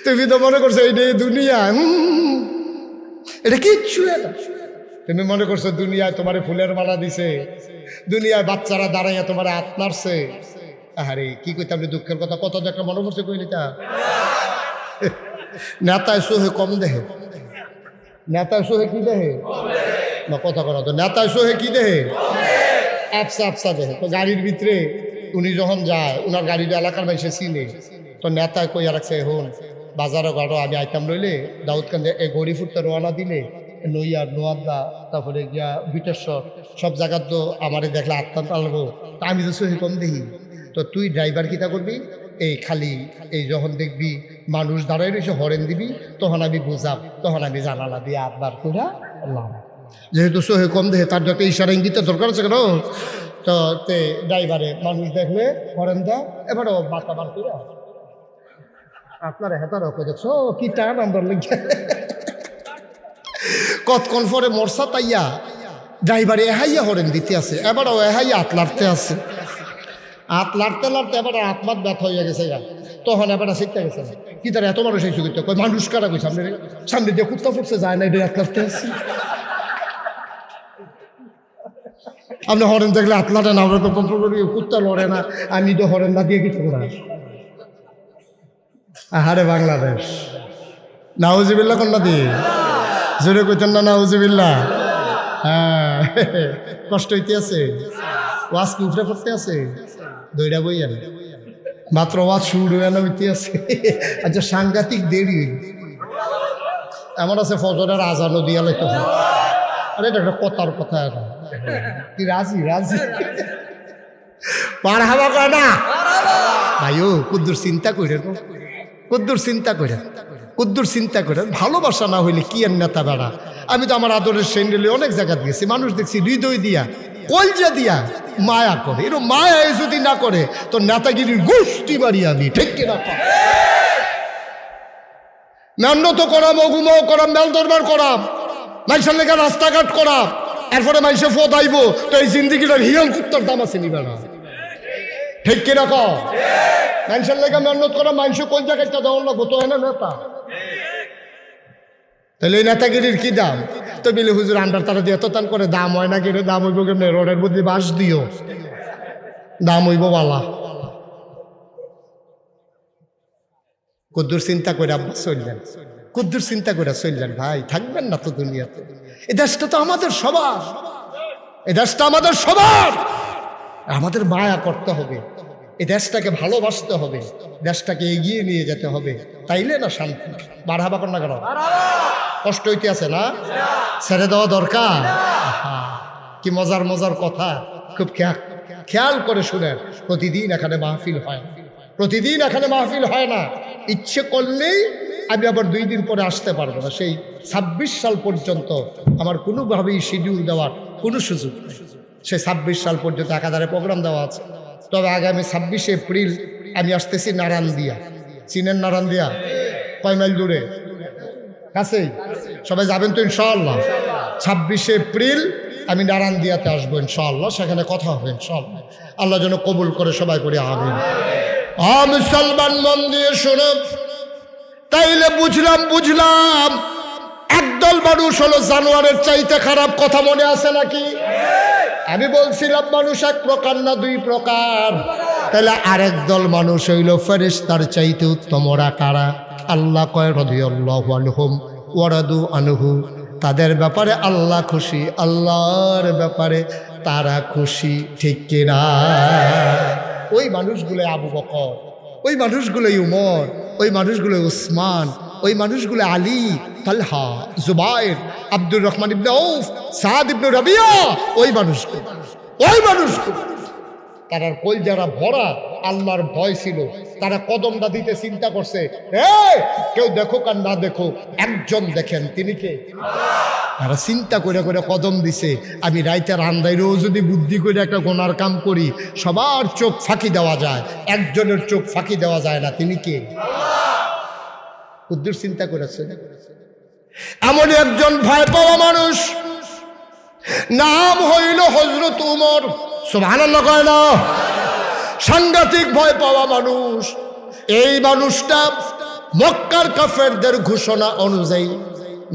তুমি তো মনে করছো এই দুনিয়া, এটা কিচ্ছু না। তুমি মনে করছো দুনিয়ায় তোমারে ফুলের মালা দিছে, দুনিয়ায় বাচ্চারা দাঁড়াইয়া তোমার হাত মারছে। আরে কি কইতাম দুঃখের কথা, কত একটা মনে করছে কইলিটা। নেতায় সোহে কম দেহে, নেতায় সোহে কি দেহে না, কথা করা তো নেতায় সোহে কি দেহে, আফসা আফসা দেহে। তো গাড়ির ভিতরে উনি যখন যায়, উনার গাড়িটা এলাকার মানুষে চিনে, তো নেতায় কইয়া রাখছে, হন বাজারও গাড়ো আমি আইতাম লইলে দাউদকান্দে এই গড়ি ফুটতে রওনা দিলে নইয়ার নোয়াদা, তারপরে গিয়া বিটেশ্বর, সব জায়গা তো আমারে দেখলে আত্মান্ত আলবো। তা আমি তো সহি কম দেখি। তো তুই ড্রাইভার কিতা করবি, এই খালি এই যখন দেখবি মানুষ দাঁড়াই রয়েছে হরেন দিবি, তখন আমি বুঝাব, তখন আমি জানালা দিয়ে আটবার করে লাভ। যেহেতু সহি কম দেখে তার একটা ইশারা ইঙ্গিতের দরকার আছে কেন, তো তে ড্রাইভারে মানুষ দেখলে হরেন দা, এবারও বাতা বার করে আপনার হেতার ওকে দেখছো কি টান আমরা লেগে কতক্ষণ পরে মরসা তাইয়া ড্রাইভারে এহাইয়া হরেন দিতে আছে, এবারও এহাইয়া হাত লাড়তে আছে, হাত লাড়তে লাড়তে এবার হাতমাত ব্যথা হয়ে গেছে গা। তখন এবার শিখতে গেছে কি তার এত মানুষ এই সুযোগ কই মানুষ কারা কই সামনে সামনে দিয়ে কুত্তা ফুটছে যায় না, এটা হাত লাড়তে আছে। আপনি হরেন দেখলে হাত লাড়ে না, আমরা তো কুত্তা লড়ে না, আমি তো হরেন না দিয়ে কিছু না। আহারে বাংলাদেশ, নাউজুবিল্লাহ কন্যা দিয়ে জোরে কইতেন না নাউজুবিল্লাহ। হ্যাঁ কষ্ট হইতে আছে, ওয়াজ কি উঠে পড়তে আছে, দইটা বইয়া মাত্র ওয়াজ শুরু হইতে আছে। আচ্ছা সাংঘাতিক দেরি এমন আছে, ফজরের আজানও দিয়া লাইতে হয়। আরে এটা একটা কথার কথা, কি রাজি রাজি পার হাওয়া করে না ভাইও, কুদ্দুর চিন্তা করে, কুদ্দুর চিন্তা করে, কুদ্দুর চিন্তা করে। ভালোবাসা না হইলে কি আর নেতা বেড়া। আমি তো আমার আদরের সেন্ডেলে অনেক জায়গা গেছি, মানুষ দেখছি হৃদয় দিয়া কলজা দিয়া মায়া করে, এরকম মায়া যদি না করে তো নেতাগিরির গোষ্ঠী বাড়ি আমি, ঠিক কিনা? মেন্নত করাম, অগুমাও করাম, মেল দরবার করাম, মানুষের লেখা রাস্তাঘাট করাম, এরপরে মানুষে ফোদ আইব, তো এই জিন্দিগিটার হিয়াল কুত্তার দাম আছে নিবে না, ঠিক কিনা? মানুষের লেখা মেহনত করা, মানুষ কোন জায়গাটা দেওয়ার লাগবো, তো এনে নেতা। তাহলে এই নেতাগিরির কি দাম? তো বিলে হুজুর আন্ডার তারা দিয়ে এত টান করে, দাম হয় না কিনে, দাম হইব কেমনি, রোডের মধ্যে বাস দিও, দাম হইব বালা। কুদ্দুর চিন্তা করে আব্বা চললেন, কুদ্দুর চিন্তা করে চললেন। ভাই থাকবেন না তো দুনিয়াতে, এই দেশটা তো আমাদের সবার, এই দেশটা আমাদের সবার, আমাদের মায়া করতে হবে, এই দেশটাকে ভালোবাসতে হবে, দেশটাকে এগিয়ে নিয়ে যেতে হবে, তাইলে না শান্তি। বাড়াবা কর না কেন, কষ্ট হইতে আছে না, ছেড়ে দেওয়া দরকার। কি মজার মজার কথা, খুব খেয়াল করে শুনেন। প্রতিদিন এখানে মাহফিল হয়, প্রতিদিন এখানে মাহফিল হয় না। ইচ্ছে করলেই আমি আবার 2 দিন পরে আসতে পারবো না, সেই 26 সাল পর্যন্ত আমার কোনোভাবেই শিডিউল দেওয়ার কোনো সুযোগ নেই। সেই 26 সাল পর্যন্ত একাধারে প্রোগ্রাম দেওয়া আছে। তবে আগামী 26 এপ্রিল আমি আসতেছি নারায়ণদিয়া। চিনেন নারায়ণদিয়া? কয় মাইল দূরে, কাছেই, সবাই যাবেন তো ইনশাআল্লাহ। 26 এপ্রিল আমি নারায়ণদিয়াতে আসবো ইনশাআল্লাহ, সেখানে কথা হবে ইনশাআল্লাহ। আল্লাহ যেন কবুল করে সবাই করে আমিন। মুসলমান মন দিয়ে শোনো, তাইলে বুঝলাম একদল মানুষ হলো জানোয়ারের চাইতে খারাপ। কথা মনে আছে নাকি? আমি বলছিলাম মানুষ এক প্রকার না 2 প্রকার। তাহলে আরেক দল মানুষ হইল ফেরেশতার চাইতে উত্তম। ওরা কারা? আল্লাহ কয় রাদিয়াল্লাহু আনহুম ওয়া রাদু আনহু, তাদের ব্যাপারে আল্লাহ খুশি, আল্লাহর ব্যাপারে তারা খুশি, ঠিক কিনা? ওই মানুষগুলো আবু বকর, ওই মানুষগুলোই উমর, ওই মানুষগুলো উসমান, ওই মানুষগুলো আলী, তালহা, জুবায়ের, আব্দুর রহমান ইবনে আউফ, সাদ ইবনে রাবিয়া, ওই মানুষগুলো তারা কলজারা ভরা আল্লাহর ভয় ছিল। তারা কদমটা দিতে চিন্তা করছে, কেউ দেখুক আর না দেখুক, একজন দেখেন, তিনি কে? তারা চিন্তা করে করে কদম দিছে, আমি রাইতের আন্দাইরেও যদি বুদ্ধি করে একটা গোনার কাম করি, সবার চোখ ফাঁকি দেওয়া যায়, একজনের চোখ ফাঁকি দেওয়া যায় না, তিনি কে? উদ্দূর চিন্তা করেছে। এমন একজন ভয় পাওয়া মানুষ, নাম হইল হযরত উমর। সুবহানাল্লাহ কয় না? সাংঘাতিক ভয় পাওয়া মানুষ। এই মানুষটা মক্কার কাফেরদের ঘোষণা অনুযায়ী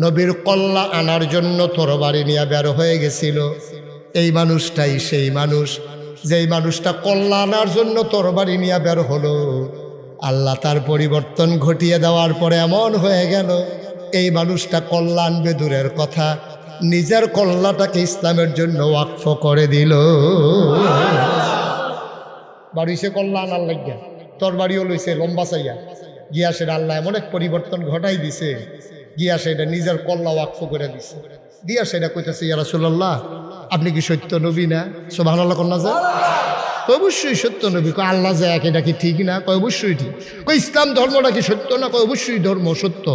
নবীর কল্লা আনার জন্য তরবারি নিয়ে বের হয়ে গেছিল। এই মানুষটাই সেই মানুষ, যেই মানুষটা কল্লা আনার জন্য তরবারি নিয়ে বের হলো। আল্লাহ তার পরিবর্তন ঘটিয়ে দেওয়ার পরে এমন হয়ে গেল, এই মানুষটা কল্লা আনবে দূরের কথা, নিজের কল্লাটাকে ইসলামের জন্য ওয়াকফ করে দিল। বাড়িছে কল্লা আনার লাগিয়া, তরবারিও লইছে লম্বা চাইয়া, গিয়া সেটা আল্লাহ এমন এক পরিবর্তন ঘটাই দিছে, গিয়া সেটা নিজের কল্লা ওয়াকফ করে দিছে। দিয়া সেটা কইতেছে, ইয়া রাসূলুল্লাহ, আপনি কি সত্য নবী না? সুবহানাল্লাহ কন্যা যায়, অবশ্যই সত্য নবী। কয় আল্লাহ যে এক, এটা কি ঠিক না? কয় অবশ্যই ঠিক। কয় ইসলাম ধর্মটা কি সত্য না? কয় অবশ্যই ধর্ম সত্য।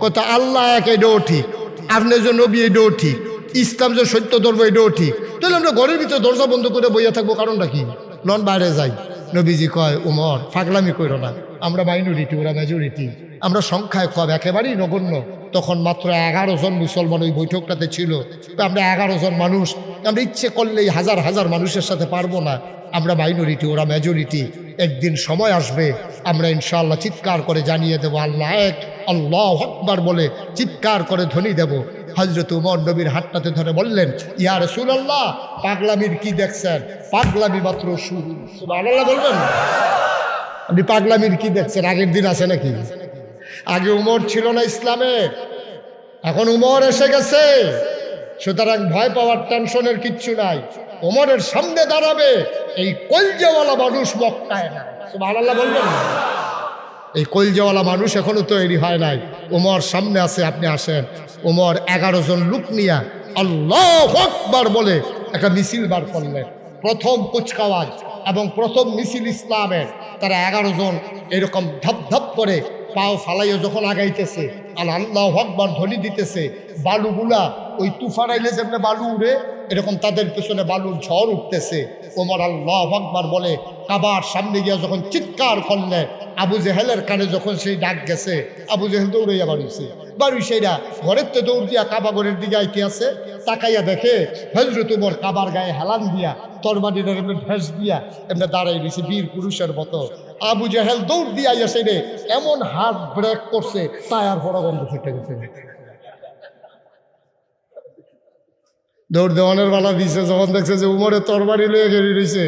কথা আল্লাহ এক, এটাও ঠিক, আপনি যে নবী এটাও ঠিক, ইসলাম যে সত্য ধর্ম এটাও ঠিক। তাহলে আমরা ঘরের ভিতরে দরজা বন্ধ করে বইয়া থাকবো, কারণটা কি? নন বাইরে যাই। নবীজি কয়, উমর পাগলামি কইরো না, আমরা মাইনরিটি, ওরা মেজরিটি, আমরা সংখ্যায় কম, একেবারেই নগণ্য। তখন মাত্র 11 জন মুসলমান ওই বৈঠকটাতে ছিল। তো আমরা 11 জন মানুষ, আমরা ইচ্ছে করলেই হাজার হাজার মানুষের সাথে পারবো না, আমরা মাইনরিটি, ওরা মেজরিটি। একদিন সময় আসবে, আমরা ইনশাআল্লাহ চিৎকার করে জানিয়ে দেবো আল্লাহ এক, আল্লাহু আকবার বলে চিৎকার করে ধ্বনি দেব। হযরত উমর নবীর হাতটাতে ধরে বললেন, ইয়া রাসূলুল্লাহ, পাগলামির কি দেখছেন? পাগলামি মাত্র শুরু। সুবহানাল্লাহ বলবেন? আপনি পাগলামির কি দেখছেন? আগের দিন আছে নাকি? আগে উমর ছিল না ইসলামে, এখন উমর এসে গেছে। সুতরাং ভয় পাওয়ার, টেনশনের কিচ্ছু নাই। উমরের সামনে দাঁড়াবে এই কলজাওয়ালা মানুষ মক্কায় না। সুবহানাল্লাহ বলবেন? এই কলজাওয়ালা মানুষ এখনো তৈরি হয় নাই। উমর সামনে আছে, আপনি আসেন। উমর 11 জন লোক নিয়া আল্লাহু আকবার বলে একটা মিছিল বার করলেন। প্রথম কুচকাওয়াজ এবং প্রথম মিছিল ইসলামের। তারা 11 জন এরকম ধপ ধপ করে পাও ফালাইয়া যখন আগাইতেছে, আল্লাহু আকবার ধ্বনি দিতেছে, বালুগুলা ওই তুফান আইলে যেমন বালু উড়ে, এরকম তাদের পেছনে বালুর ঝড় উঠতেছে। ওমর আল্লাহু আকবার বলে কাবার সামনে গিয়া যখন চিৎকার করলেন, আবু জেহেলের কানে যখন সেই ডাক গেছে, আবু জেহেল দৌড়াইয়া বাড়ি সেইরা ঘরের তো দৌড় দিয়া কাবা ঘরের দিকে আইতে আছে। তাকাইয়া দেখে হযরত উমর কাবার গায়ে হেলান দিয়া, তরবারির এমনি ঢেস দিয়া এমনি দাঁড়াই রয়েছে বীর পুরুষের মতো। আবু জেহেল দৌড় দিয়া আইয়া রে এমন হাত ব্রেক করছে, টায়ার ফোড়া বন্ধ ফেটে গেছে। দৌড় দেওয়ানের বেলা দিছে, যখন দেখছে যে উমরের তরবারি লয়ে ঘেরি রয়েছে,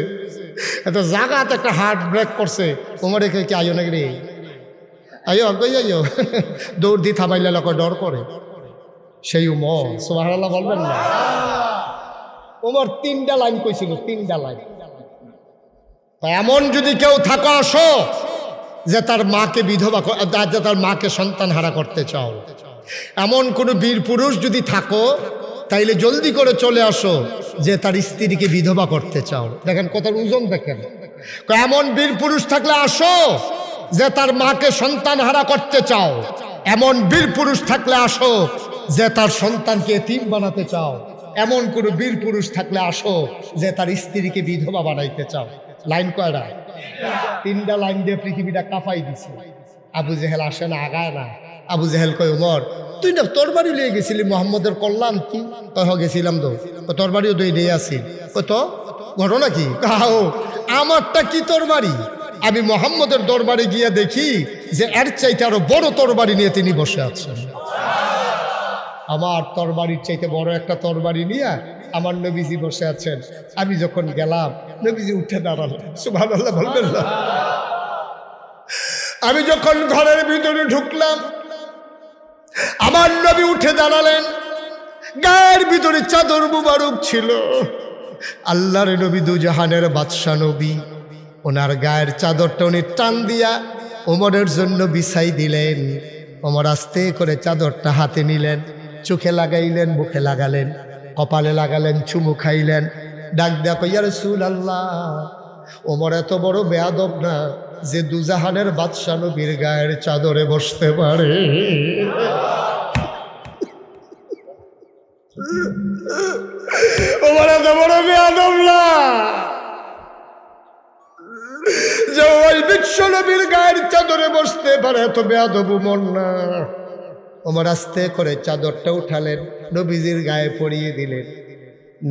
একটা জাগাত একটা হার্ট ব্রেক করছে। উমরে কি আইও নাকি রে, আইও কই আইও, দৌড় দিয়ে থামাইলে লোক ডর করে। সেই উমর, সুবহানাল্লাহ বলবেন না? উমর 3টা লাইন কইছিল, 3টা লাইন। এমন যদি কেউ থাকো আসো যে তার মাকে বিধবা, যে তার মাকে সন্তান হারা করতে চাও, এমন কোন বীর পুরুষ যদি থাকো, তাইলে জলদি করে চলে আসো যে তার স্ত্রীকে বিধবা করতে চাও। দেখেন কথার ওজন দেখেন। এমন বীর পুরুষ থাকলে আসো যে তার মাকে সন্তান হারা করতে চাও। এমন বীর পুরুষ থাকলে আসো যে তার সন্তানকে এতিম বানাতে চাও। এমন কোন বীর পুরুষ থাকলে আসো যে তার স্ত্রীকে বিধবা বানাইতে চাও। লাইন কয়টা? 3টা লাইন দিয়ে পৃথিবীটা কাঁপাই দিছে। আবু জেহেল আসে না, আগায় না। আবু জেহেল কয়, উমর তুই না তরবারি লিয়ে গেছিলি, মোহাম্মদের কল্যাণ কি? কহ গেছিলাম তো, তরবারিও তো এটাই আছি। কত ঘটনা কি? কাহো আমারটা কি তরবারি? আমি মোহাম্মদের দরবারে গিয়ে দেখি যে এর চাইতে আরো বড় তরবারি নিয়ে তিনি বসে আছেন। আমার তরবারির চাইতে বড় একটা তরবারি নিয়ে আমার নবীজি বসে আছেন। আমি যখন গেলাম, নবীজি উঠে দাঁড়ালেন। সুবহানাল্লাহ বলবেন না? আমি যখন ঘরের ভিতরে ঢুকলাম, আমার নবী উঠে দাঁড়ালেন। গায়ের ভিতরে চাদর মুবারক ছিল। আল্লাহর নবী, দুজাহানের বাদশা নবী, ওনার গায়ের চাদরটা উনি টান দিয়া ওমরের জন্য বিছাই দিলেন। ওমর আস্তে করে চাদরটা হাতে নিলেন, চোখে লাগাইলেন, মুখে লাগালেন, কপালে লাগালেন, চুমু খাইলেন। ডাক দেয়া কই, ইয়া রাসূলুল্লাহ, ওমর এত বড় বেয়াদব না যে দুজাহানের বাদশা নবীর গায়ের চাদরে বসতে পারে। ওমর এত বড় বেয়াদব না যে ওই বিশ্ব নবীর গায়ের চাদরে বসতে পারে, এত বেয়াদব ওমর না। ওমর আস্তে করে চাদরটা উঠালেন, নবীজির গায়ে পরিয়ে দিলেন,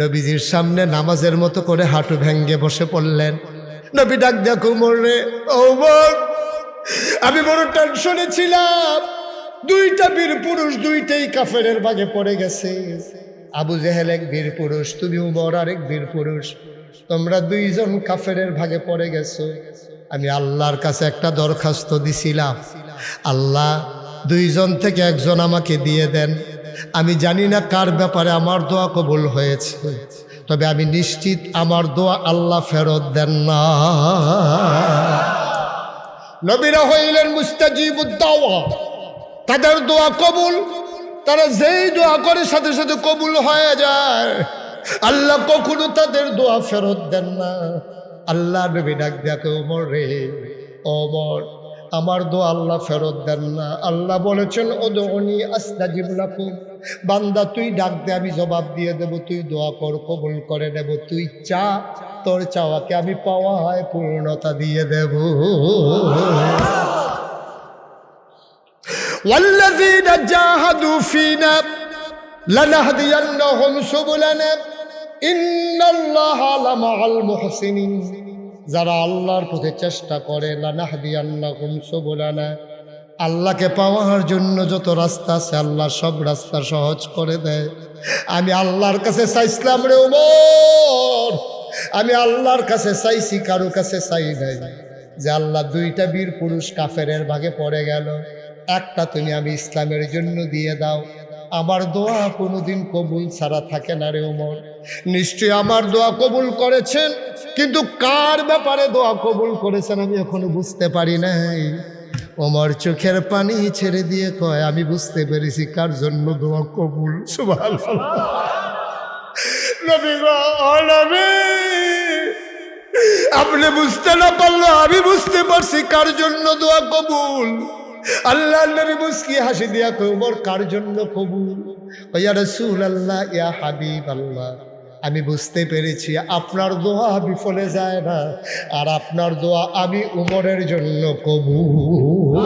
নবীজির সামনে নামাজের মতো করে হাঁটু ভেঙ্গে বসে পড়লেন। নবী ডাক দেখো, ওমর রে, ওমর আমি বড় টেনশনে ছিলাম, দুইটা বীর পুরুষ দুইটাই কাফেরের ভাগে পড়ে গেছে। আবু জেহেল এক বীর পুরুষ, তুমি উমর আরেক বীর পুরুষ, তোমরা দুইজন কাফেরের ভাগে পড়ে গেছো। আমি আল্লাহর কাছে একটা দরখাস্ত দিছিলাম, আল্লাহ দুইজন থেকে একজন আমাকে দিয়ে দেন। আমি জানি না কার ব্যাপারে আমার দোয়া কবুল হয়েছে, তবে আমি নিশ্চিত আমার দোয়া আল্লাহ ফেরত দেন না। নবীরা হইলেন মুস্তাজিবুদ দাওয়া, তাদের দোয়া কবুল, তারা যেই দোয়া করে সাথে সাথে কবুল হয়ে যায়। আল্লাহ কখনো তাদের দোয়া ফেরত দেন না। আল্লাহ নবী ডাক দেখো, ওমর রে, ওমর আমার দোয়া আল্লাহ ফেরত দেন না। আল্লাহ বলেছেন, উদউনি আস্তাজিব লাকুম, বান্দা তুই ডাক দে আমি জবাব দিয়ে দেব, তুই দোয়া কর কবুল করে নেব, তুই চা, তোর চাওয়াকে আমি পাওয়ায় পূর্ণতা দিয়ে দেব। ওয়াল্লাযীনা জাহাদু ফীনা লানাহদিয়ান্নাহুম সুবুলানা ইন্নাল্লাহা লামাআল মুহসিনিন। যারা আল্লাহর পথে চেষ্টা করে, লানাহদিয়ান্নাহুম সুবুলানা, আল্লাহকে পাওয়ার জন্য যত রাস্তা আছে আল্লাহ সব রাস্তা সহজ করে দেয়। আমি আল্লাহর কাছে চাইছিলাম রে ওমর, আমি আল্লাহর কাছে চাইছি, কারো কাছে চাই নাই। যে আল্লাহ দুইটা বীর পুরুষ কাফেরের ভাগে পড়ে গেল, একটা তুমি আমি ইসলামের জন্য দিয়ে দাও। আমার দোয়া কোনোদিন কবুল ছাড়া থাকে না রে ওমর। নিশ্চয়ই আমার দোয়া কবুল করেছেন, কিন্তু কার ব্যাপারে দোয়া কবুল করেছেন আমি এখনো বুঝতে পারি নাই। ওমর চোখের পানি ছেড়ে দিয়ে কয়, আমি বুঝতে পেরেছি কার জন্য দোয়া কবুল। সুবহানাল্লাহ। নবী গো, ও নবী, আপনি বুঝতে না পারলো আমি বুঝতে পারছি কার জন্য দোয়া কবুল। আল্লাহ নবী মুস্কি হাসি দিয়া কয়, ওমর কার জন্য কবুল? ইয়া রাসূলুল্লাহ, ইয়া হাবিবাল্লাহ, আমি বুঝতে পেরেছি আপনার দোয়া বিফলে যায় না, আর আপনার দোয়া আমি উমরের জন্য কবুল।